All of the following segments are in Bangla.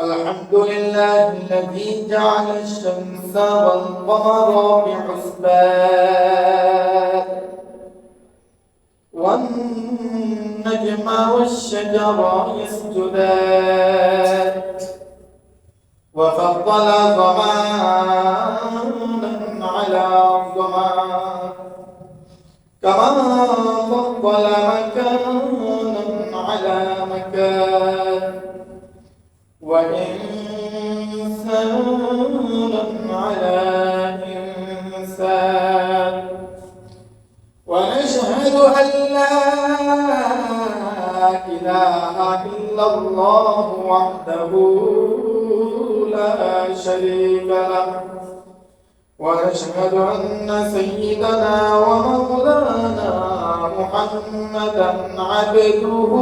الحمد لله الذي جعل الشمس والقمر بحسبان والنجم والشجر يسجدان وفضل زمانا على زمان كما فضل مكانا على مكان وإنسانا على إنسان ونشهد أن لا إله إلا الله وحده لا شريك له ونشهد أن سيدنا ومولانا محمدا عبده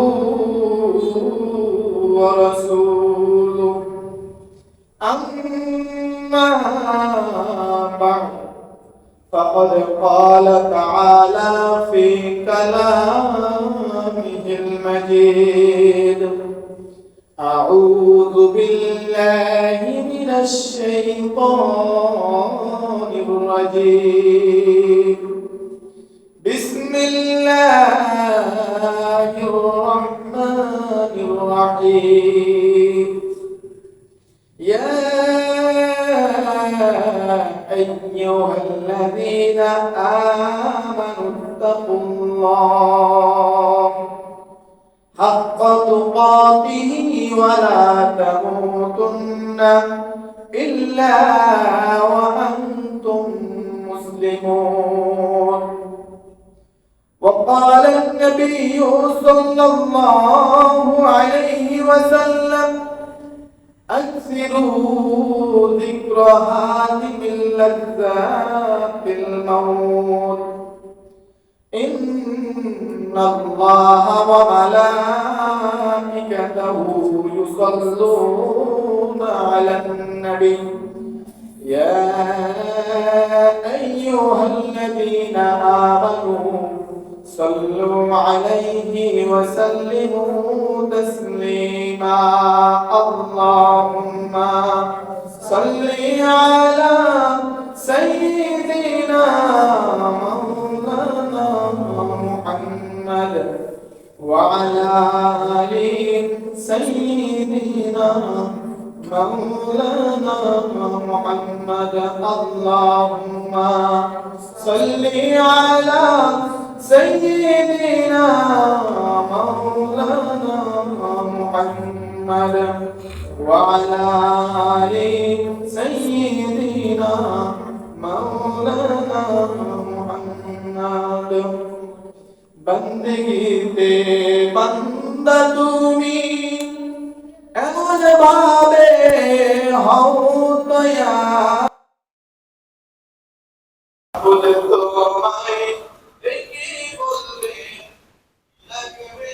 ورسوله أما بعد فقد قال تعالى في كلامه المجيد أعوذ بالله من الشيطان الرجيم بسم الله الرحمن الرحيم يا أيها الذين آمنوا اتقوا الله حق تقاته ولا تموتن إلا وأنتم مسلمون وقال النبي صلى الله عليه وسلم أكثروا ذكر هاتف اللذات الموت إن الله وملائكته يصلون على النبي يا أيها الذين آمنوا صلوا عليه وسلموا تسليما اللهم صل على سيدنا مولانا محمد وعلى آل سيدنا مولانا محمد اللهم صل على سيدنا مولانا محمد وعلى آل سيدنا مولانا محمد বন্দগীতে বান্দা তুমি এমন ভাবে হও দয়া বলে তোমায় দেখি বললে লাগবে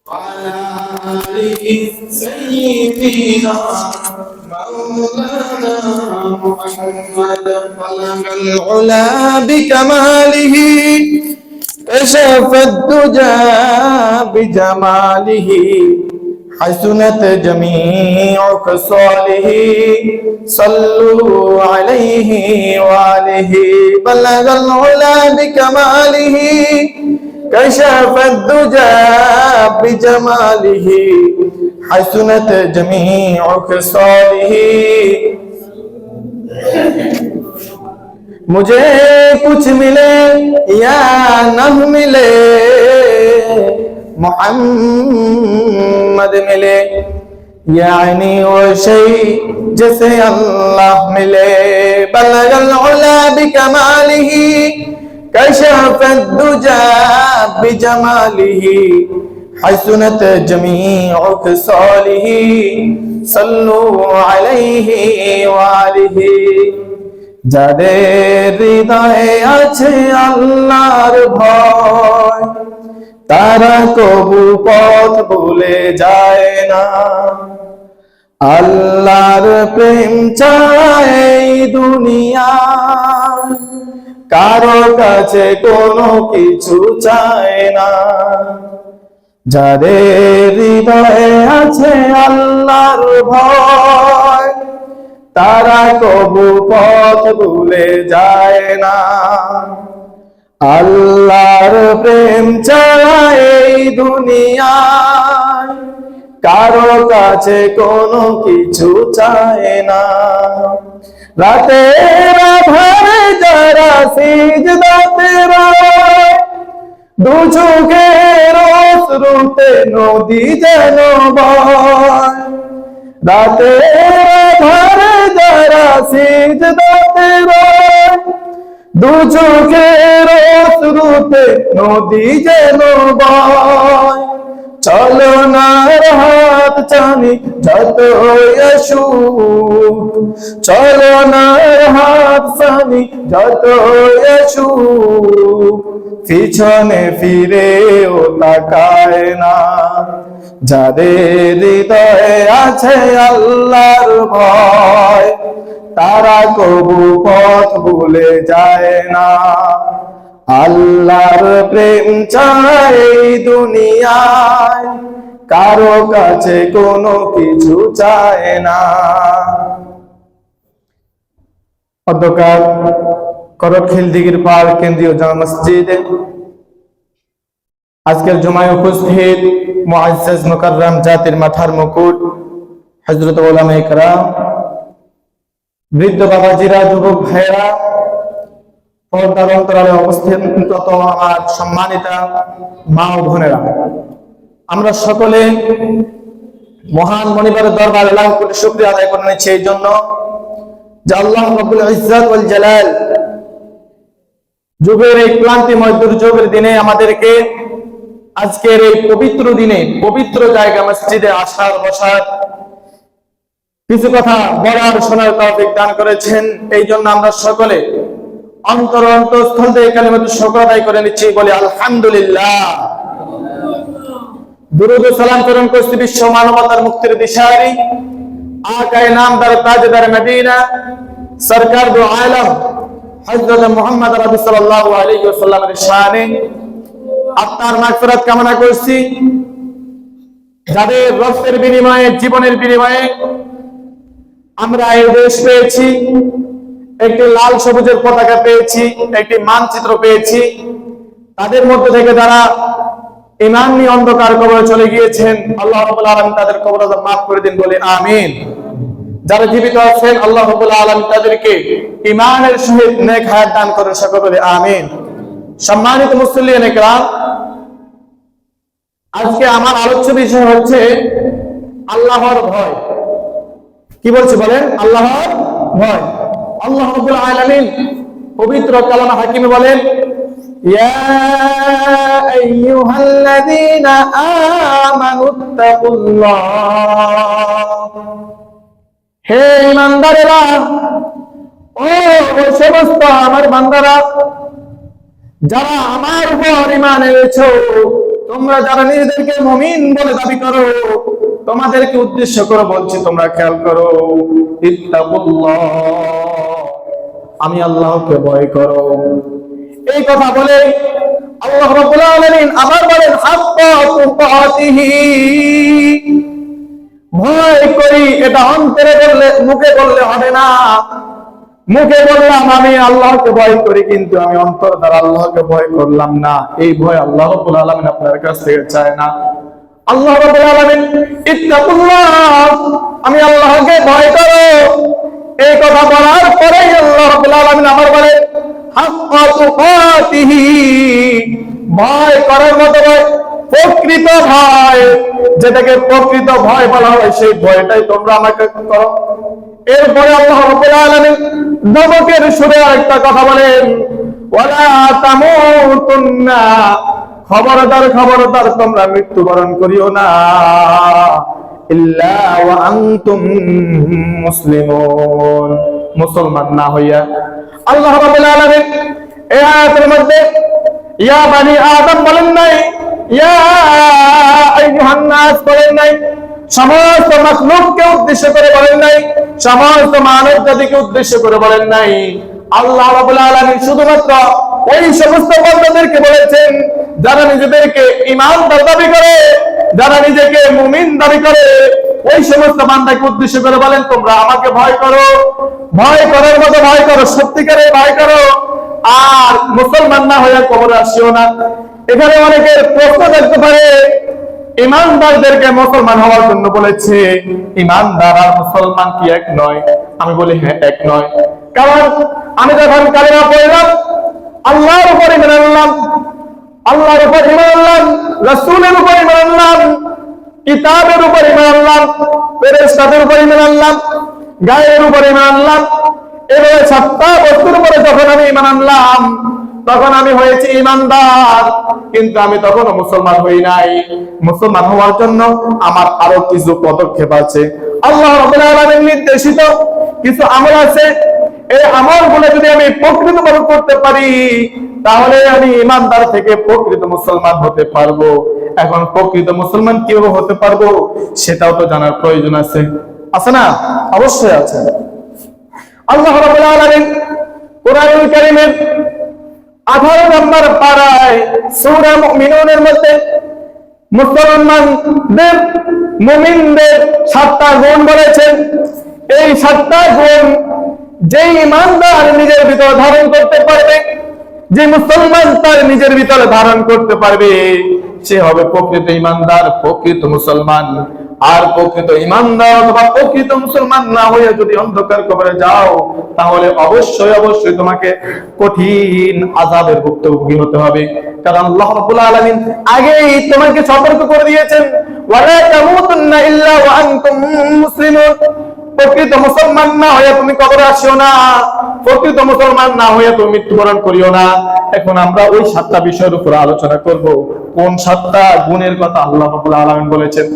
وعلى آل سيدنا مولانا محمد بلغ العلا بكماله كشف الدجى بجماله حسنت جميع خصاله صلوا عليه وآله بلغ العلا بكماله كشف الدجى بجماله حسنت جميع خصاله मुझे कुछ मिले या न मिले मोहम्मद मिले यानी वो शई जैसे अल्लाह मिले बलगल उला बिकमालिही कशफ الدجى بجماله حسنت جميع خصاله صلوا عليه وآله যাদের হৃদয়ে আছে আল্লাহর ভয় তারা কবু পথ ভুলে যায় না আল্লাহর প্রেম চাই এই দুনিয়া, কারো কাছে কোনো কিছু চায় না। যাদের হৃদয়ে আছে আল্লাহর ভয়, তারা কবু পথ ভুলে যায় না। আল্লাহর প্রেম চাই এই দুনিয়ায়, কারো কাছে কোনো কিছু চায় না। রাতের আধারে যারা সিজদাতে রয়, দু চোখের অশ্রুতে নদী যেন বয়। রাতের আধারে যারা সিজদাতে রয়, দু চোখের অশ্রুতে নদী যেন বয়। চলো না হাত টানি যত আসুক, চলো না হাত টানি যত আসুক, পিছনে ফিরেও তাকায় না। যাদের হৃদয়ে আছে আল্লাহর ভয়, তারা কবু পথ ভুলে যায় না। আল্লাহর প্রেম চাই এই দুনিয়ায়, কারো কাছে কোনো কিছু চায় না। অধ্যকার করখিল দিঘির পাড় কেন্দ্রীয় জামে মসজিদে আজকের জুমায় উপস্থিত মুআজ্জাজ মুকাররম জাতির মাথার মুকুট হযরত উলামায়ে কেরাম, বৃদ্ধ বাবাজিরা, যুবক ভাইরা, পর্দার অন্তরালে অবস্থিত আমার সম্মানিতা মা ও বোনেরা, আমরা সকলে মহান মনিবের দরবারে লাখ কোটি শুকরিয়া আদায় করে নিচ্ছি এই জন্য যে আল্লাহ রাব্বুল ইজ্জত ওয়াল জালাল যুগের এই ক্লান্তিময় দুর্যোগের দিনে আমাদেরকে আজকের এই পবিত্র দিনে পবিত্র জায়গা মসজিদে আসার বসার, কিছু কথা বলার শোনার তৌফিক দান করেছেন। এই জন্য আমরা সকলে অন্তরস্থল থেকে কালিমাতুশ শুকর আদায় করে নিচ্ছি, বলি আলহামদুলিল্লাহ। দুরূদ ও সালাম প্রেরণ করছি বিশ্ব মানবতার মুক্তির দিশারি আকায়ে নামদার তাজদার মদিনা সরকার দু আলম হযরত মুহাম্মদ রাসূল সাল্লাল্লাহু আলাইহি ওয়াসাল্লামের শানে আত্মার মাগফিরাত কামনা করছি। যাদের রক্তের বিনিময়ে, জীবনের বিনিময়ে আমরা এই দেশ পেয়েছি, একটি লাল সবুজের পতাকা পেয়েছি, একটি মানচিত্র পেয়েছি, তাদের মধ্যে থেকে যারা ঈমান নিয়ে অন্ধকার কবরে চলে গিয়েছেন, আল্লাহ রাব্বুল আলামিন তাদের কবর আযাব মাফ করে দিন, বলে আমিন। যারা জীবিত আছেন, আল্লাহ রাব্বুল আলামিন তাদেরকে ঈমানের সহিত নেক হায়াত দান করেন, সকলে বলে আমিন। সম্মানিত মুসল্লিয়ানে কেরাম, আজকে আমার আলোচ্য বিষয় হচ্ছে আল্লাহর ভয়। কি বলছি বলেন? আল্লাহর ভয়। আল্লাহ রাব্বুল আলামিন পবিত্র কালামে হাকিমে বলেন, ইয়া আইয়ুহাল্লাযীনা আমানুত্তাকুল্লাহ, হে ঈমানদারেরা, ও সমস্ত আমার বান্দারা যারা আমার উপর ঈমান এনেছো, তোমরা যারা নিজেদেরকে মুমিন বলে দাবি করো, তোমাদেরকে উদ্দেশ্য করে বলছি, তোমরা খেয়াল করো, ইত্তাকুল্লাহ, আমি আল্লাহকে ভয় করো। এই কথা বলে আল্লাহ রাব্বুল আলামিন আবার বলেন, হাক্কা তুকাতিহি, ভয় করি এটা অন্তরে বললে, মুখে বললে হবে না। মুখে বললাম আমি আল্লাহকে ভয় করি, কিন্তু আমি অন্তর দ্বারা আল্লাহকে ভয় করলাম না। এই ভয় আল্লাহ রাব্বুল আলামিন আপনার কাছ থেকে চায় না। আল্লাহ রাব্বুল আলামিন ইত্তাকুল্লাহ, আমি আল্লাহকে ভয় করো, এই কথা বলার পরে আল্লাহ রাব্বুল আলামিন আবার বলে হাক্কা তুকাতিহি, ভয় করার মতো ভয়, প্রকৃত ভয়, যেটাকে প্রকৃত ভয় বলা হয়, সেই ভয়টাই তোমরা আমাকে করো। এরপরে আল্লাহ রাব্বুল আলামিন ধমকের সুরে আরেকটা কথা বলেন, ওয়ালা তামুতুন্না, খবরদার খবরদার তোমরা মৃত্যুবরণ করিও না, ইল্লা ওয়া আনতুম মুসলিমুন, মুসলমান না হইয়া। আল্লাহ রাব্বুল আলামিন এই আয়াতের মধ্যে ইয়া বানি আদম বলেন নাই, ইয়া আইয়ুহান নাস বলেন নাই, সমস্ত মাখলুককে উদ্দেশ্য করে বলেন নাই, সমস্ত মানব জাতিকে উদ্দেশ্য করে বলেন নাই। আল্লাহ রাব্বুল আলামিন শুধুমাত্র ওই সমস্ত বান্দাদেরকে বলেছেন যারা নিজেদেরকে ঈমানদার দাবি করে, যারা নিজেকে মুমিন দাবি করে, ওই সমস্ত বান্দাকে উদ্দেশ্য করে বলেন তোমরা আমাকে ভয় করো, ভয় করার মতো ভয় করো, সত্যিকারে ভয় করো, আর মুসলমান না হয়ে কবরে আসিও না। এখানে অনেকের প্রশ্ন থাকতে পারে, ঈমানদারদেরকে মুসলমান হওয়ার জন্য বলেছে, ঈমানদার আর মুসলমান কি এক নয়? আমি বলি হ্যাঁ, এক নয়। কারণ আমি যখন কালিমা পড়লাম, আল্লাহর উপর ঈমান আনলাম, আল্লাহর উপর ঈমান আনলাম, রাসূলের উপর ঈমান আনলাম, কিতাবের উপর ঈমান আনলাম, ফেরেশতাদের উপর ঈমান আনলাম, গায়ের উপর ঈমান আনলাম, এভাবে সাতটা বস্তুর উপরে যখন আমি ঈমান আনলাম, তখন আমি হয়েছি ঈমানদার। কিন্তু আমি তখনও মুসলমান হই নাই। মুসলমান হওয়ার জন্য আমার আরো কিছু পদক্ষেপ আছে। আল্লাহ রাব্বুল আলামিন নির্দেশিত কিছু আমল আছে। এই আমলগুলো যদি আমি প্রকৃতভাবে করতে পারি, তাহলে আমি ঈমানদার থেকে প্রকৃত মুসলমান হতে পারবো। এখন প্রকৃত মুসলমান কিভাবে হতে পারবো সেটাও তো জানার প্রয়োজন আছে, আছে না? অবশ্যই আছে। আল্লাহ রাব্বুল আলামিন কোরআনুল কারীমের 18 নম্বর পারায় সূরা মুমিনুনের মধ্যে মুসলমানদের, মুমিনদের 7টা গুণ বলেছেন। এই 7টা গুণ যে ঈমানদার নিজের ভিতর ধারণ করতে পারবে, যে মুসলমান তার নিজের ভিতরে ধারণ করতে পারবে, সে হবে প্রকৃত ঈমানদার, প্রকৃত মুসলমান। আর প্রকৃত ঈমানদার অথবা প্রকৃত মুসলমান না হয়ে যদি অন্ধকার কবরে যাও, তাহলে অবশ্যই অবশ্যই তোমাকে কঠিন আযাবের ভুক্তভোগী হতে হবে। কারণ আল্লাহ রাব্বুল আলামিন আগেই তোমাকে সতর্ক করে দিয়েছেন, ওয়ালা তামুতুন্না ইল্লা ওয়া আনতুম মুসলিমুন। প্রকৃত মুসলমান না হয়ে তুমি কবরে আসিও না, প্রকৃত মুসলমান না হয়ে তুমি মৃত্যুবরণ করিও না। এখন আমরা ওই 7টা বিষয়ের উপর আলোচনা করব। কোন 7টা গুণের কথা আল্লাহ রাব্বুল আলামিন বলেছেন?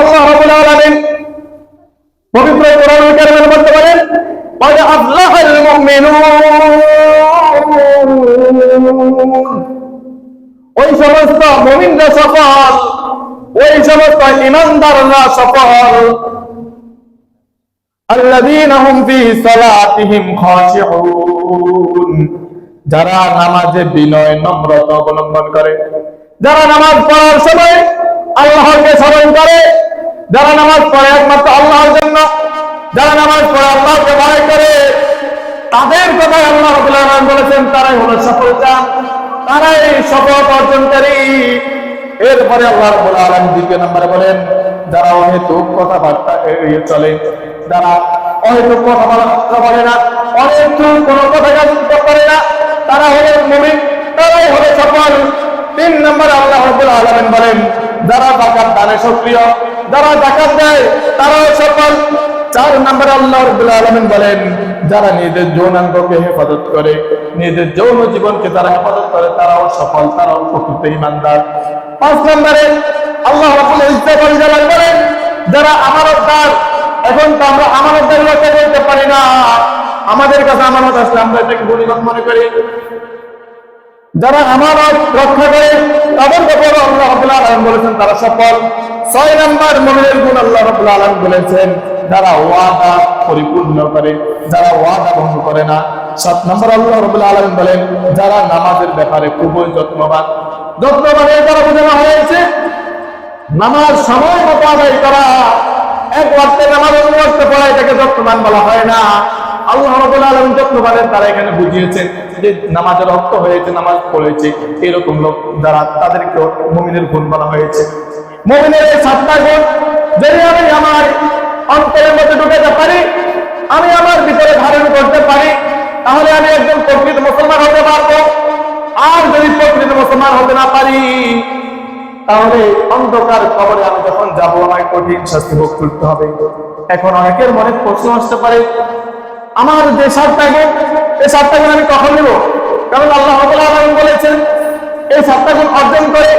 আল্লাহ রাব্বুল আলামিন পবিত্র কোরআনুল কারীমের মধ্যে বলেন, ক্বাদ আফলাহাল মুমিনুন। ওই সমস্ত মুমিনরা সফল, ওই সমস্ত ঈমানদাররা সফল, আল্লাযীনা হুম ফী সালাতিহিম খাশিউন। যারা নামাজে বিনয় নম্রতা অবলম্বন করে, যারা নামাজ পড়ার সময় আল্লাহকে স্মরণ করে, যারা নামাজ পড়ে একমাত্র আল্লাহর জন্য, যারা নামাজ পড়ে আল্লাহকে ভয় করে, তাদের কথা আল্লাহ রাব্বুল আলামিন বলেছেন তারাই হলো সফলতা, তারাই সফল অর্জনকারী। এরপরে আল্লাহ রাব্বুল আলামিন 2 নম্বরে বলেন, যারা অহেতুক কথাবার্তা এড়িয়ে চলে, যারা অহেতুক কথাবার্তা বলে না, অহেতুক কোনো কথা বলতে পারে না, তারা হলো মুমিন, তারাই হলো সফল। 3 নম্বরে আল্লাহ রাব্বুল আলামিন বলেন, যারা যাকাত দানে সক্রিয়, যারা যাকাত দেয় তারাও সফল। 4 নম্বরে আল্লাহ রাব্বুল আলামিন বলেন, যারা নিজের যৌনাঙ্গকে হেফাজত করে, নিজের যৌন জীবনকে যারা হেফাজত করে, তারাও সফল, তারাও প্রকৃত ঈমানদার। 5 নম্বরে আল্লাহ রাব্বুল ইজ্জত ওয়াল জালাল বলেন, যারা আমানতদার। এখন তো আমরা আমানতদার লোককে বলতে পারি না, আমাদের কাছে আমানত আসলে আমরা এটাকে গনিমত মনে করি। যারা আমানত রক্ষা করে তাদের ব্যাপারে আল্লাহ রাব্বুল আলামিন বলেছেন তারা সফল। 6 নম্বর মুমিনের গুণ আল্লাহ রাব্বুল আলামিন বলেছেন, যারা ওয়াদা পরিপূর্ণ করে, যারা ওয়াদা ভঙ্গ করে না। 7 নম্বর আল্লাহ রাব্বুল আলামিন বলেন, যারা নামাজের ব্যাপারে খুবই যত্নবান। যত্নবান এর দ্বারা বোঝানো হয়েছে নামাজ সময় মতো আদায় করা। এক ওয়াক্তে নামাজ অন্য ওয়াক্তে পড়া, এটাকে যত্নবান বলা হয় না। আল্লাহ রাব্বুল আলামিন যত্নবানের তারা এখানে বুঝিয়েছেন যে নামাজের রক্ত হয়েছে, নামাজ পড়েছে, এরকম লোক যারা, তাদেরকে মুমিনের গুণ বলা হয়েছে। মুমিনের এই 7টা গুণ যদি আমি আমার অন্তরের মধ্যে ঢুকাতে পারি, আমি আমার ভিতরে ধারণ করতে পারি, তাহলে আমি একজন প্রকৃত মুসলমান হতে পারবো। আর যদি প্রকৃত মুসলমান হতে না পারি, তাহলে অন্ধকার কবরে আমি যখন যাবো আমায় কঠিন শাস্তি ভোগ করতে হবে। এখন অনেকের মনে প্রশ্ন আসতে পারে, আমার যে 7টা গুণ, এই 7টা গুণ আমি কখন নেব? কারণ আল্লাহ রাব্বুল আলামিন বলেছেন এই 7টা গুণ অর্জন করে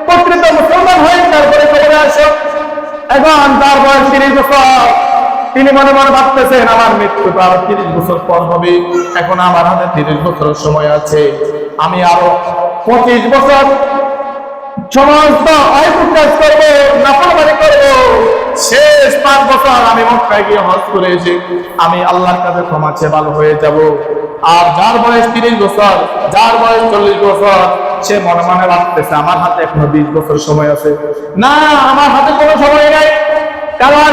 প্রকৃত মুসলমান হয়ে তারপরে কবরে আসো। এখন তার বয়স 30 বছর, তিনি মনে মনে ভাবতেছেন আমার মৃত্যু তো আরো 30 বছর পর হবে, এখন আমার হাতে 30 বছরের সময় আছে, আমি আরো 25 বছর সমস্ত অহেতুক কাজ করবো, নাফরমানি করবো, শেষ 5 বছর আমি মক্কায় গিয়ে হজ করে এসে আমি আল্লাহর কাছে ক্ষমা চেয়ে ভালো হয়ে যাব। আর যার বয়স 30 বছর, যার বয়স 40 বছর, সে মনে মনে ভাবতেছে আমার হাতে এখনো 20 বছর সময় আছে। না, আমার হাতে কোনো সময় নাই, কারণ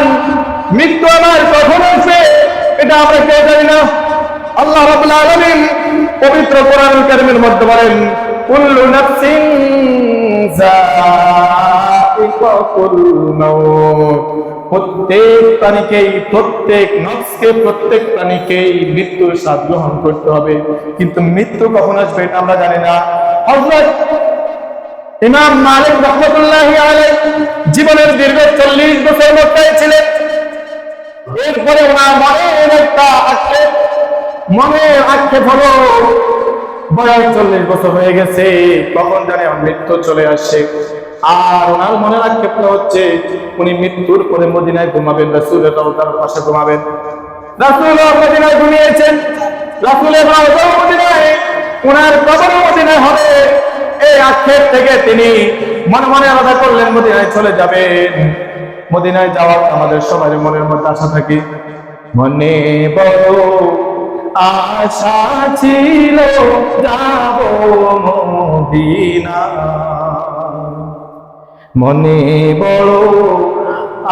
মৃত্যু আমার কখন আসবে এটা আমরা কেউ জানি না। আল্লাহ রাব্বুল আলামিন পবিত্র কোরআনুল কারীমের মধ্যে বলেন, কুল্লু নাফসিন যায়িকাতুল মাউত, প্রত্যেক প্রাণীকেই, প্রত্যেক নফসকে, প্রত্যেক প্রাণীকেই মৃত্যুর স্বাদ গ্রহণ করতে হবে, কিন্তু মৃত্যু কখন আসবে এটা আমরা জানি না। হযরত ইমাম মালিক রাহমাতুল্লাহি আলাইহি জীবনের দীর্ঘ 40 বছর মক্কায় ছিলেন। এরপরে ওনার মনে আক্ষেপ হলো, বয়স 40 বছর হয়ে গেছে, কখন জানে মৃত্যু চলে আসে। আর ওনার মনের আক্ষেপটা হচ্ছে উনি মৃত্যুর পরে মদিনায় ঘুমাবেন, রাসূলের রওজার পাশে ঘুমাবেন। রাসূল মদিনায় ঘুমিয়েছেন, রাসূলের রওজা মদিনায়, ওনার কবর মদিনায় হবে। এই আক্ষেপ থেকে তিনি মনে মনে আলাদা করলেন মদিনায় চলে যাবেন। মদিনায় যাওয়ার আমাদের সবার মনের মধ্যে আশা থাকে, মনে বড় আশা ছিল যাব মদিনা, মনে বড়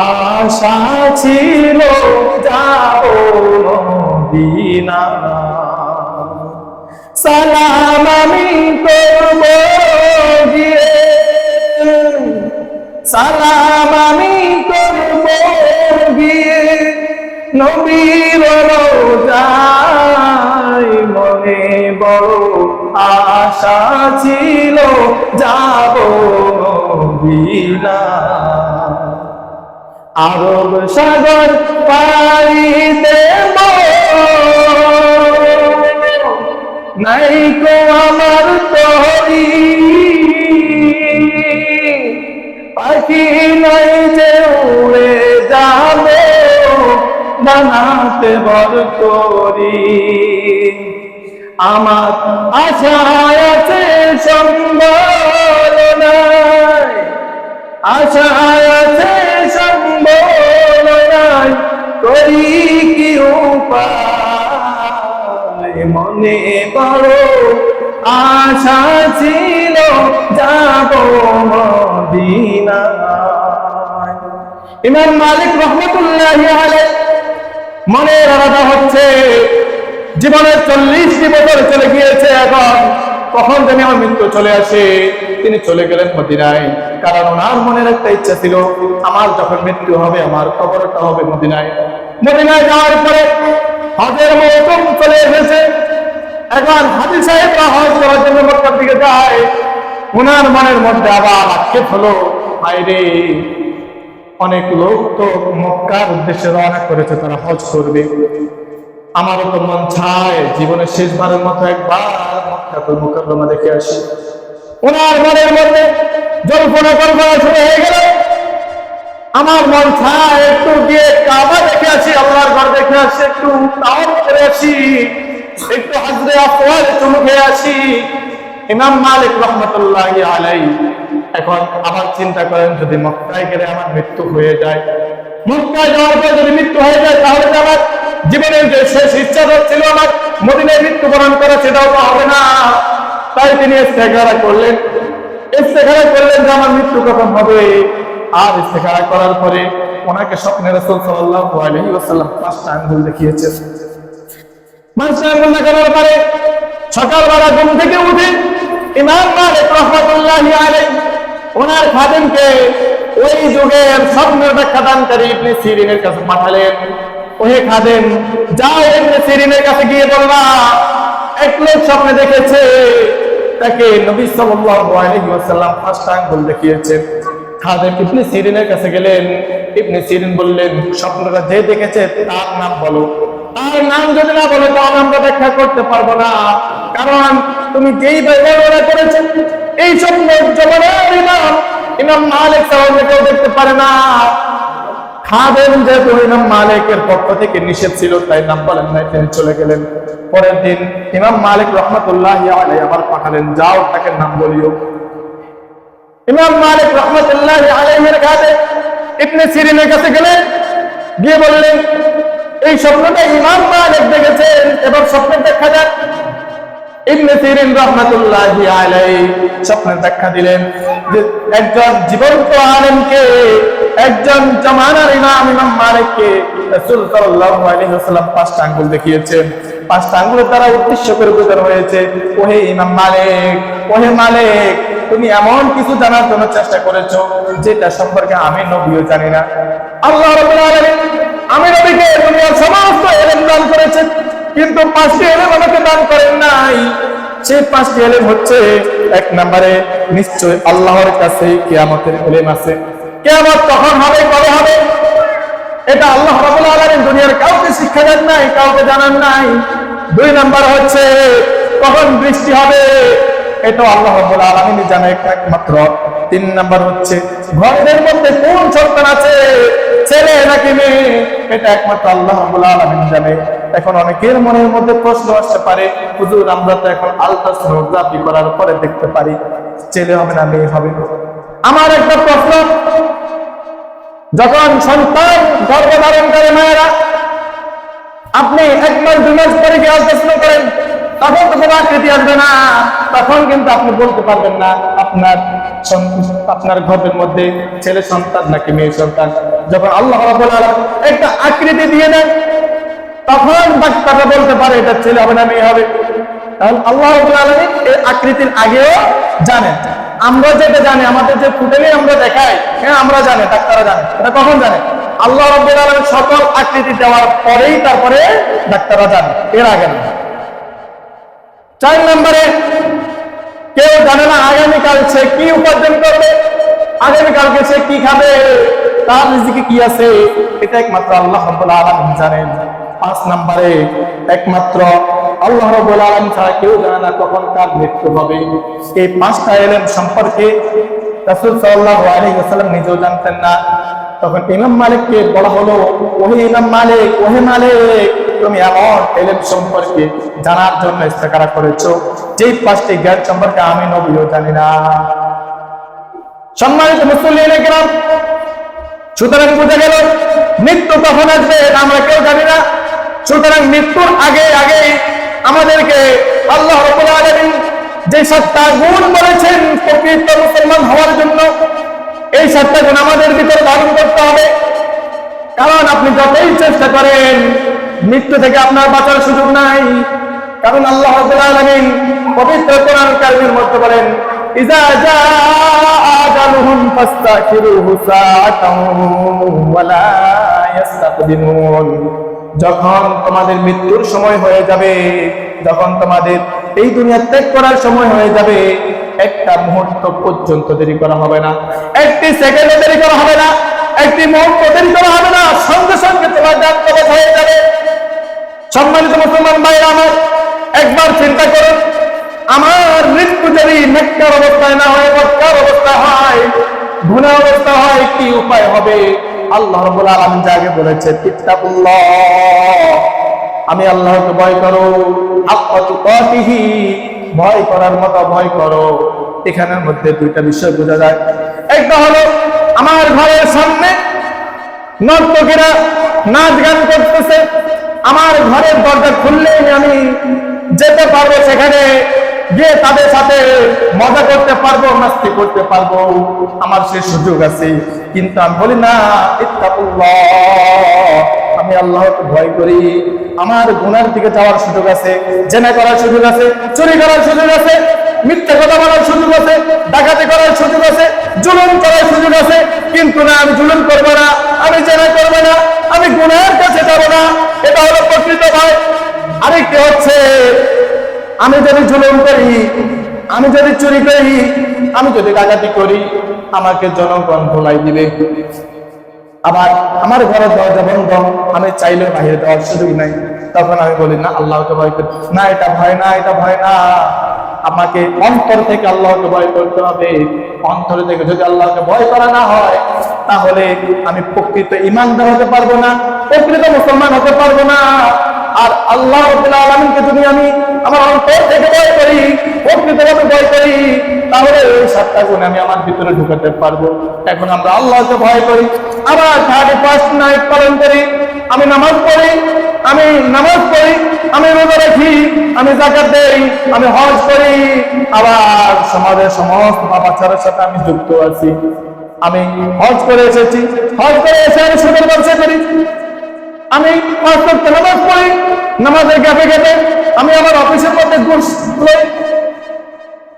আশা ছিল যাব মদিনা, সালাম আমি করব গিয়ে, সালাম আমি করব গিয়ে নবীর রওজায়, মনে বড় আশা ছিল যাব মদিনা। আরব সাগর পাড়ি দেব, নাই কো আমার তরি, পাখি নাই যে উড়ে যাবে ডানাতে ভর করি, আমার আশায় আছে সম্বল নাই, আশায় আছে সম্বল নাই, করি কি উপায়, মনে বড় আশা ছিল যাব মদিনা। ইমাম মালিক রাহমাতুল্লাহি আলাইহি মনের আলাদা হচ্ছে, জীবনের 40টি বছর চলে গিয়েছে, এখন কখন জানি আমার মৃত্যু চলে আসে। তিনি চলে গেলেন মদিনায়, কারণ ওনার মনের একটা ইচ্ছা ছিল, আমার যখন মৃত্যু হবে আমার কবরটা হবে মদিনায়। মদিনায় যাওয়ার পরে হজের মৌসুম চলে এসেছে, এখন হাজী সাহেবরা হজ করার জন্য মক্কার দিকে যায়। ওনার মনের মধ্যে আবার আক্ষেপ হলো, বাইরে অনেক লোক তো মক্কার উদ্দেশ্যে রওনা করেছে, তারা হজ করবে, আমারও তো মন চায় জীবনের শেষবারের মতো একবার মক্কাতুল মুকাররমা দেখে আসি। ওনার মনের মধ্যে জল্পনা কল্পনা শুরু হয়ে গেল, আমার মন চায় একটু গিয়ে কাবা দেখে আসি, আল্লাহর ঘর দেখে আসি, একটু তাওয়াফ করে আসি, একটু হজরে আসওয়াদ চুমু খেয়ে আসি। ইমাম মালিক রাহমাতুল্লাহি আলাইহি এখন আবার চিন্তা করেন, যদি মক্কায় গেলে আমার মৃত্যু হয়ে যায়, মক্কায় যাওয়ার পর যদি মৃত্যু হয়ে যায়, তাহলে তো আমার জীবনের যে শেষ ইচ্ছা ছিল আমার মদিনায় মৃত্যুবরণ করা, সেটাও তো হবে না। তাই তিনি ইস্তেখারা করলেন যে আমার মৃত্যু কখন হবে। আর ইস্তেখারা করার পরে ওনাকে স্বপ্নে রাসূল সাল্লাল্লাহু আলাইহি ওয়াসাল্লাম 5টা আঙ্গুল দেখিয়েছেন। 5টা আঙ্গুল দেখানোর পরে সকালবেলা ঘুম থেকে উঠে ইমাম মালিক রাহমাতুল্লাহি আলাইহি ওনার খাদেমকে, ওই যুগের স্বপ্নের ব্যাখ্যাদানকারী ইবনে সিরিনের কাছে পাঠালেন। ওহে খাদেম, যাও ইবনে সিরিনের কাছে গিয়ে বলবা এক লোক স্বপ্নে দেখেছে, তাকে নবী সাল্লাল্লাহু আলাইহি ওয়াসাল্লাম 5টা আঙ্গুল দেখিয়েছেন। খাদেম ইবনে সিরিনের কাছে গেলেন। ইবনে সিরিন বললেন, স্বপ্নটা যে দেখেছে তার নাম বলো। তার নাম যদি না বলে তাহলে আমরা ব্যাখ্যা করতে পারবো না, কারণ তুমি যেই বর্ণনা করেছেন এই স্বপ্ন জমানার ইমাম মালিক সাহেব কেউ দেখতে পারে না। খাদেম যেহেতু ইমাম মালিকের পক্ষ থেকে নিষেধ ছিল, তাই নাম বলেন নাই, তিনি চলে গেলেন। পরের দিন ইমাম মালিক রাহমাতুল্লাহি আলাইহি আবার পাঠালেন, যাও তাকে নাম বলিও। ইমাম মালিক রাহমাতুল্লাহি আলাইহির কাছে ইবনে সিরিনের কাছে গেলেন, গিয়ে বললেন এই স্বপ্নটা ইমাম মালিক দেখেছেন, এবার স্বপ্নের ব্যাখ্যা দেন। ইবনে সিরিন রাহমাতুল্লাহি আলাইহি স্বপ্নের ব্যাখ্যা দিলেন যে একজন জীবন্ত আলেমকে, একজন জামানার ইমাম মালিককে রাসূল সাল্লাল্লাহু আলাইহি ওয়াসাল্লাম 5টা আঙ্গুল দেখিয়েছেন। 5টা আঙ্গুলের দ্বারা উদ্দেশ্য করে বোঝানো হয়েছে, ওহে ইমাম মালিক, ওহে মালিক, তুমি এমন কিছু জানার জন্য চেষ্টা করেছো যেটা সম্পর্কে আমি নবীও জানি না। আল্লাহ রাব্বুল আলামিন আমি নবীকে দুনিয়ার সমস্ত ইলম দান করেছেন, কিন্তু 5টি ইলম আমাকে দান করেন নাই। সেই 5টি ইলম হচ্ছে, এক নম্বরে নিশ্চয় আল্লাহর কাছে কিয়ামতের ইলম আছে। কিয়ামত কখন হবে, কবে হবে, এটা আল্লাহ রাব্বুল আলামিন দুনিয়ার কাউকে শিক্ষা দেন নাই, কাউকে জানান নাই। 2 নাম্বার হচ্ছে কখন বৃষ্টি হবে, এটা আল্লাহ রাব্বুল আলামিন জানে একমাত্র। 3 নাম্বার হচ্ছে ঘরের মধ্যে কোন সন্তান আছে, ছেলে নাকি মেয়ে, এটা একমাত্র আল্লাহ রাব্বুল আলামিন জানে। এখন অনেকের মনের মধ্যে প্রশ্ন আসতে পারে, হুজুর আমরা তো এখন আলট্রাসোনোগ্রাফি করার পরে দেখতে পারি ছেলে হবে না মেয়ে হবে। আমার একটা প্রশ্ন, যখন সন্তান গর্ভধারণ করে মায়েরা, আপনি 1 মাস 2 মাস পরে গিয়ে আলট্রাসোনো করেন, তখন তো কোনো আকৃতি আসবে না, তখন কিন্তু আপনি বলতে পারবেন না আপনার গর্ভের মধ্যে ছেলে সন্তান নাকি মেয়ে সন্তান। যখন আল্লাহ রাব্বুল আলামিন একটা আকৃতি দিয়ে দেন, তখন ডাক্তাররা বলতে পারে এটা ছেলে হবে না মেয়ে হবে। তাহলে আল্লাহ রাব্বুল আলামিন এই আকৃতির আগেও জানেন। আমরা যেটা জানি, আমাদের যে ফুটেলে আমরা দেখাই, হ্যাঁ আমরা জানি, ডাক্তাররা জানে, এটা কখন জানে? আল্লাহ রাব্বুল আলামিন সকল আকৃতি দেওয়ার পরেই তারপরে ডাক্তাররা জানে, এর আগে না। 4 নম্বরে কেউ জানে না আগামীকাল সে কি উপার্জন করবে, আগামীকালকে সে কি খাবে, তার রিজিকে কি আছে, এটা একমাত্র আল্লাহ রাব্বুল আলামিন জানেন। 5 নম্বরে একমাত্র আল্লাহ রাব্বুল আলামিন ছাড়া কেউ জানে না কখন কার মৃত্যু হবে। এই 5টা ইলম সম্পর্কে রাসূল সাল্লাল্লাহু আলাইহি ওয়াসাল্লাম নিজেও জানতেন না। তখন ইমাম মালিককে বলা হলো, ওহে ইমাম মালিক, ওহে মালিক, তুমি এমন ইলম সম্পর্কে জানার জন্য ইস্তেখারা করেছো যেই 5টি জ্ঞান সম্পর্কে আমি নবীও জানি না। সম্মানিত মুসল্লিনে কিরাম, সুতরাং বোঝা গেল মৃত্যু কখন আসবে এটা আমরা কেউ জানি না। সুতরাং মৃত্যুর আগে আগে আমাদেরকে আল্লাহ রাব্বুল আলামিন যে 7টা গুণ বলেছেন প্রকৃত মুসলমান হওয়ার জন্য, এই 7টা গুণ আমাদের ভিতরে ধারণ করতে হবে। কারণ আপনি যতই চেষ্টা করেন, মৃত্যু থেকে আপনার বাঁচার সুযোগ নাই। কারণ আল্লাহ রাব্বুল আলামিন পবিত্র কোরআন কারীমের মধ্যে বলেন, ইযা জাআ আজালুহুম ফাস্তাখিরুহু সাআতাও ওয়া লা ইস্তাকদিমুন। যখন তোমাদের মৃত্যুর সময় হয়ে যাবে, যখন তোমাদের এই দুনিয়া ত্যাগ করার সময় হয়ে যাবে, একটা মুহূর্ত পর্যন্ত দেরি করা হবে না, একটি সেকেন্ড দেরি করা হবে না, একটি মুহূর্ত দেরি করা হবে না, সঙ্গে সঙ্গে তোমার জান কবজ হয়ে যাবে। সম্মানিত মুসলমান ভাইরা আমার, একবার চিন্তা করুন, আমার মৃত্যু যদি নেককার অবস্থায় না হয়, বদকার অবস্থায় হয়, গুনাহ অবস্থা হয়, কি উপায় হবে? আল্লাহ রাব্বুল আলামিন যাকে বলেছে ইত্তাকুল্লাহ, আমি আল্লাহকে ভয় করো, হাক্কা তুকাতিহি, ভয় করার মতো ভয় করো। এখানের মধ্যে 2টা বিষয় বোঝা যায়। একটা হলো আমার ঘরের সামনে নর্তকীরা নাচ গান করতেছে, আমার ঘরের দরজা খুললেই আমি যেতে পারবো, সেখানে গিয়ে তাদের সাথে মজা করতে পারবো, মাস্তি করতে পারবো, আমার সে সুযোগ আছে। কিন্তু আমি বলি না ইত্তাকুল্লাহ, আমি আল্লাহকে ভয় করি, আমার গুনার দিকে যাওয়ার সুযোগ আছে, জেনা করার সুযোগ আছে, চুরি করার সুযোগ আছে, মিথ্যা কথা বলার সুযোগ আছে, ডাকাতি করার সুযোগ আছে, জুলুম করার সুযোগ আছে। কিন্তু না, আমি জুলুম করবো না, আমি জেনা করবো না, আমি গুনাহের কাছে যাবো না। এটা হলো প্রকৃত ভয়। আরেকটি হচ্ছে, আমি যদি জুলুম করি, আমি যদি চুরি করি, আমি যদি ডাকাতি করি, আমাকে জনগণ ভোলাই দিবে। আবার আমার ঘরের দরজা বন্ধ, আমি চাইলে বাইরে দেওয়ার সুযোগ নাই, তখন আমি বলি না আল্লাহকে ভয় করি না, এটা ভয় না, এটা ভয় না। আমাকে অন্তর থেকে আল্লাহকে ভয় করতে হবে। অন্তর থেকে যদি আল্লাহকে ভয় করা না হয়, তাহলে আমি প্রকৃত ঈমানদার হতে পারবো না, প্রকৃত মুসলমান হতে পারবো না। আর আল্লাহ রাব্বুল আলামিনকে যদি আমি আমার অন্তর থেকে ভয় করি, প্রকৃতভাবে ভয় করি, তাহলে ওই 7টা গুণ আমি আমার ভিতরে ঢুকাতে পারবো। এখন আমরা আল্লাহকে ভয় করি, আবার 31 নাইট পালন করি, আমি নামাজ পড়ি, আমি রোজা রাখি, আমি যাকাত দেই, আমি হজ করি, আবার সমাজের সমস্ত পাপাচারের সাথে আমি যুক্ত আছি। আমি হজ করে এসেছি, হজ করে এসে আমি সুদের ব্যবসা করি, আমি 5 ওয়াক্ত নামাজ পড়ি, নামাজের গ্যাপে গ্যাপে আমি আমার অফিসের মধ্যে ঘুষ লই।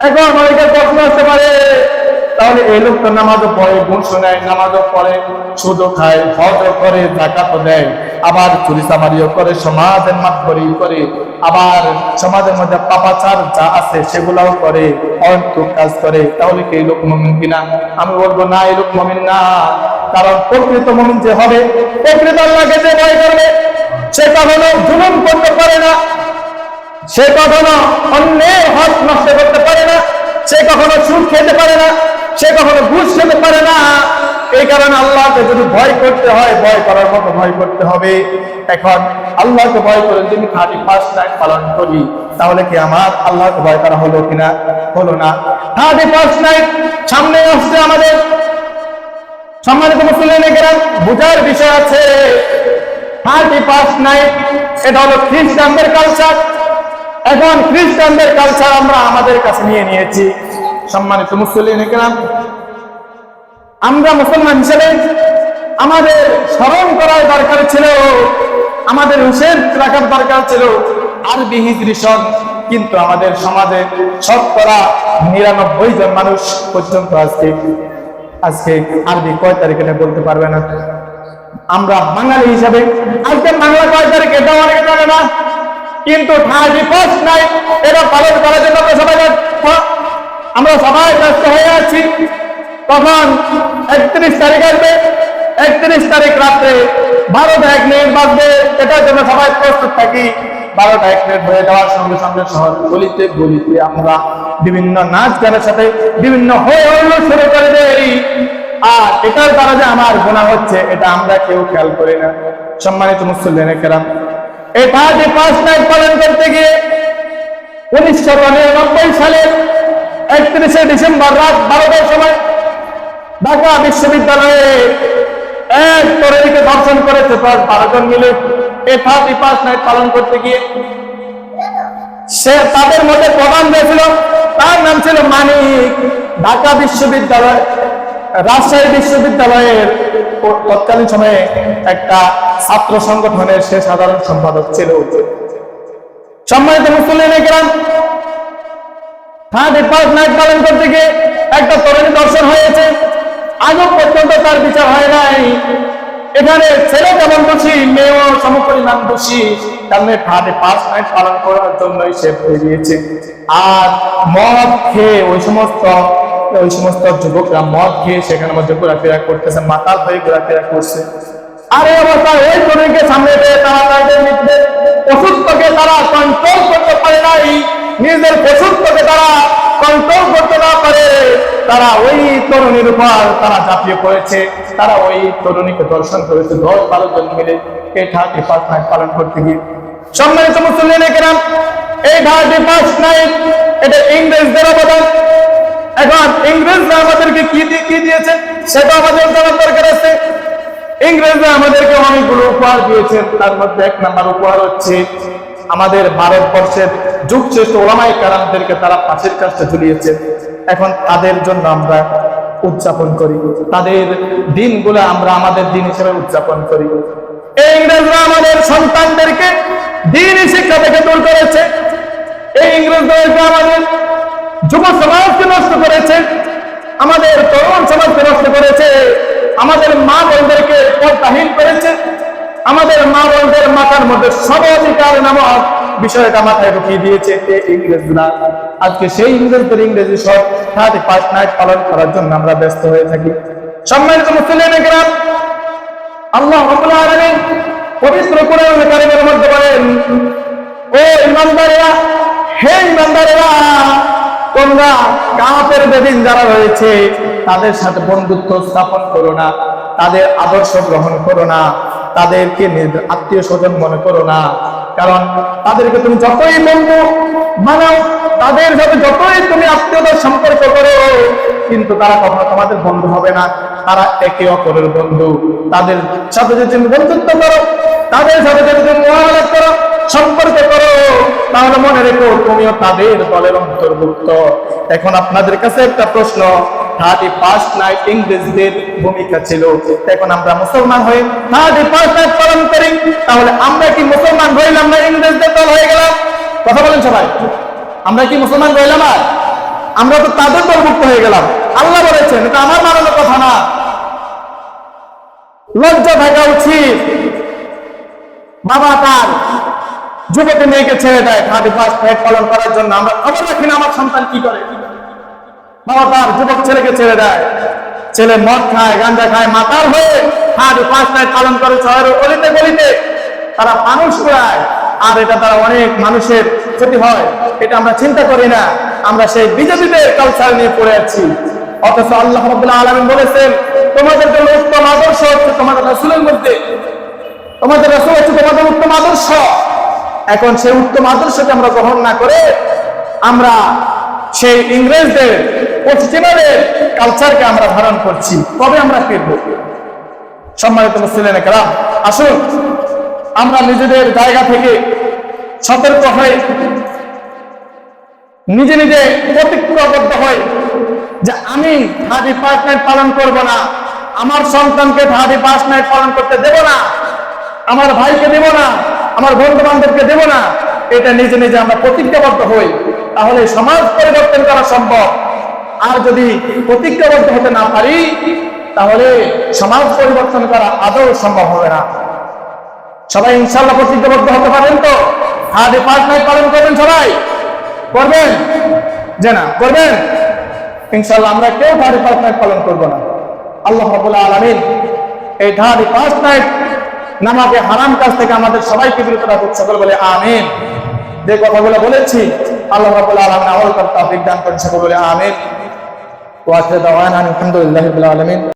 এখন অনেকের প্রশ্ন আসতে পারে, তাহলে এই লোক তো নামাজও পড়ে, ঘুষ নেয়, নামাজও পড়ে, সুদও খায়, হজও করে, যাকাতও দেয়, আবার চুরি চামারিও করে, সমাজের মাতবরি করে, আবার সমাজের মধ্যে পাপাচার যা আছে সেগুলাও করে, অনৈতিক কাজ করে, তাহলে কি এই লোক মুমিন কিনা? আমি বলবো না, এই লোক মুমিন না। কারণ প্রকৃত মুমিন যে হবে, প্রকৃত আল্লাহকে যে ভয় করবে, সে কখনো জুলুম করতে পারে না, সে কখনো অন্যের হক নষ্ট করতে পারে না, সে কখনো সুদ খেতে পারে না, সে কখনো ঘুষ খেতে পারে না। এই কারণে আল্লাহকে যদি ভয় করতে হয়, ভয় করার মতো ভয় করতে হবে। এখন আল্লাহকে ভয় করে যদি 31 নাইট পালন করি, তাহলে কি আমার আল্লাহকে ভয় করা হলো কিনা? হলো না। 31 নাইট সামনে আসছে আমাদের, সম্মানিত মুসলিম কেরাম, বুঝার বিষয় আছে। 31 নাইট এটা হলো খ্রিস্টানদের কালচার। এখন খ্রিস্টানদের কালচার আমরা আমাদের কাছে নিয়ে নিয়েছি। সম্মানিত মুসলিম কেরাম, আমরা মুসলমান হিসেবে আমাদের স্মরণ করার দরকার ছিল, আমাদের হুঁশের রাখার দরকার ছিল আরবি হিজরি সন। কিন্তু আমাদের সমাজে 99% জন মানুষ পর্যন্ত আজকে আরবি কয় তারিখ এটা বলতে পারবে না। আমরা বাঙালি হিসাবে আজকে বাংলা কয় তারিখ এটা অনেকে জানে না, কিন্তু 31 নাইট এটা পালন করার জন্য আমরা সবাই ব্যস্ত হয়ে আছি। তখন 31 তারিখ আসবে, 31 তারিখ রাত্রে 12টা 1 মিনিট বাজবে, এটার জন্য সবাই প্রস্তুত থাকি। 12টা 1 মিনিট হয়ে যাওয়ার সঙ্গে সঙ্গে শহর গলিতে গলিতে আমরা বিভিন্ন নাচ গানের সাথে বিভিন্ন হই হুল্লোড় শুরু করে দেই। আর এটার দ্বারা যে আমার গুনাহ হচ্ছে, এটা আমরা কেউ খেয়াল করি না। সম্মানিত মুসলিম কেরাম, এই 31 নাইট পালন করতে গিয়ে 1999 সালের 31শে ডিসেম্বর রাত 12টার সময় ঢাকা বিশ্ববিদ্যালয়ে এক তরুণীকে ধর্ষণ করেছে 12 জন মিলে। এই 31 নাইট পালন করতে গিয়ে সে তাদের মধ্যে প্রধান হয়েছিল, তার নাম ছিল মানিক। ঢাকা বিশ্ববিদ্যালয়, রাজশাহী বিশ্ববিদ্যালয়ের তৎকালীন সময়ে একটা ছাত্র সংগঠনের সে সাধারণ সম্পাদক ছিল। সম্মানিত মুসলিম কেরাম, 31 নাইট পালন করতে গিয়ে একটা তরুণী ধর্ষণ হয়েছে, আজও পর্যন্ত তার বিচার হয় নাই। এখানে ছেলে যেমন দোষী, মেয়েও সমপরিমাণ দোষী। তাহলে 31 নাইট পালন করার জন্যই সে বেরিয়েছে। আর মদ খেয়ে ওই সমস্ত যুবকরা মদ খেয়ে সেখানে মধ্যে ঘোরাফেরা করতেছে, মাতাল হয়ে ঘোরাফেরা করছে। আর এই অবস্থায় ওই তরুণীকে সামনে পেয়ে তারা তাদের নিজেদের অসুস্থকে তারা কন্ট্রোল করতে পারে নাই। নিজের অসুস্থকে তারা কন্ট্রোল করতে না পারে, তারা ওই তরুণীর উপর তারা ঝাঁপিয়ে পড়েছে, তারা ওই তরুণীকে ধর্ষণ করেছে। 10-12 জন মিলে এই 31 নাইট পালন করতে গিয়ে। সম্মানিত মুসলিম কেরাম, এই 31 নাইট এটা ইংরেজদের অবদান। এখন ইংরেজরা আমাদেরকে কি দিয়েছে সেটা আমাদের জানার দরকার আছে। ইংরেজরা আমাদেরকে অনেকগুলো উপহার দিয়েছেন, তার মধ্যে 1 নম্বর উপহার হচ্ছে আমাদের ভারতবর্ষের যুগশ্রেষ্ঠ ওলামায়ে কেরামদেরকে তারা ফাঁসির কাছে ঝুলিয়েছে। এখন তাদের জন্য আমরা উদযাপন করি, তাদের দিনগুলো আমরা আমাদের দিন হিসেবে উদযাপন করি। এই ইংরেজরা আমাদের সন্তানদেরকে দ্বীনি শিক্ষা থেকে দূর করেছে। এই ইংরেজরা আমাদের যুব সমাজকে নষ্ট করেছে, আমাদের তরুণ সমাজকে নষ্ট করেছে, আমাদের মা বোনদেরকে পর্দাহীন করেছে, আমাদের মা বোনদের মাথার মধ্যে সর্বাধিকার নামক বিষয়টা মাথায় ঢুকিয়ে দিয়েছে ইংরেজরা। আজকে সেই ইংরেজদের ইংরেজি সব 31 নাইট পালন করার জন্য আমরা ব্যস্ত হয়ে থাকি। সম্মানিত মুসলিম কেরাম, আল্লাহ রাব্বুল আলামিন পবিত্র কোরআনুল কারীমের মধ্যে বলেন, ও ঈমানদারেরা, হে ঈমানদারেরা, তোমরা কাফের বেদিন যারা রয়েছে তাদের সাথে বন্ধুত্ব স্থাপন করো না, তাদের আদর্শ গ্রহণ করো না, তাদেরকে আত্মীয় স্বজন মনে করো না। কারণ তাদেরকে তুমি যতই বন্ধু মানাও, তাদের সাথে যতই তুমি আত্মীয়তার সম্পর্ক করো, কিন্তু তারা কখনো তোমাদের বন্ধু হবে না। তারা একে অপরের বন্ধু। তাদের সাথে যদি তুমি বন্ধুত্ব করো, তাদের সাথে যদি তুমি মুআমালাত করো, সম্পর্ক করো, তাহলে মনে রেখো তুমিও তাদের দলের অন্তর্ভুক্ত। এখন আপনাদের কাছে একটা প্রশ্ন, 31st নাইট ইংরেজদের ভূমিকা ছিল, এখন আমরা মুসলমান হয়ে 31st নাইট পালন করি, তাহলে আমরা কি মুসলমান হইলাম না ইংরেজদের দল হয়ে গেলাম? কথা বলেন সবাই, আমরা কি মুসলমান হইলাম? আর আমরা তো তাদের দলভুক্ত হয়ে গেলাম। আল্লাহ বলেছেন, এটা আমার বানানোর কথা না। লজ্জা থাকা উচিত। বাবা তার যুবতী মেয়েকে ছেড়ে দেয় 31st নাইট পালন করার জন্য। আমরা খবর রাখি না আমার সন্তান কি করে। বাবা তার যুবক ছেলেকে ছেড়ে দেয়, ছেলে মদ খায়, গাঁজা খায়, মাতাল হয়ে 31st নাইট পালন করে শহরের অলিতে গলিতে তারা মানুষ কুড়ায়, আর এটা তারা অনেক মানুষের ক্ষতি হয়। এটা আমরা চিন্তা করি না, আমরা সেই বিজেপিদের কালচার নিয়ে পড়ে আছি। অথচ আল্লাহ রাব্বুল আলামিন বলেছেন, তোমাদের জন্য উত্তম আদর্শ হচ্ছে তোমাদের রাসূলের মধ্যে, তোমাদের রাসূল হচ্ছে তোমাদের উত্তম আদর্শ। এখন সেই উত্তম আদর্শকে আমরা গ্রহণ না করে আমরা সেই ইংরেজদের, পশ্চিমাদের কালচারকে আমরা ধারণ করছি, তবে আমরা ফিরবো। সম্মানিত মুসলিম কেরাম, আসুন আমরা নিজেদের জায়গা থেকে সতর্ক হয়ে নিজে নিজে প্রতিজ্ঞাবদ্ধ হই যে আমি 31st নাইট পালন করব না, আমার সন্তানকে 31st নাইট পালন করতে দেব না, আমার ভাইকে দেব না, আমার বন্ধু বান্ধবকে দেব না। এটা নিজে নিজে আমরা প্রতিজ্ঞাবদ্ধ হই, তাহলে সমাজ পরিবর্তন করা সম্ভব। আর যদি প্রতিজ্ঞাবদ্ধ হতে না পারি, তাহলে সমাজ পরিবর্তন করা আদৌ সম্ভব হবে না। সবাই ইনশাআল্লাহ প্রতিজ্ঞাবদ্ধ হতে পারেন তো? 31st নাইট পালন করবেন সবাই? করবেন? যে না করবেন? ইনশাআল্লাহ আমরা কেউ 31st নাইট পালন করব না। আল্লাহ রাব্বুল আলামিন এই 31st নাইট নামাকে হারাম কাজ থেকে আমাদের সবাইকে বিরত রাখুন, সকল বলে আমিন। যে কথাগুলো বলেছি আল্লাহ রাব্বুল আলামিন আমল করতে তৌফিক দান করেন, সকল বলে আমিন। ওয়া আখিরু দাওয়ানা আলহামদুলিল্লাহি রাব্বিল আলামিন।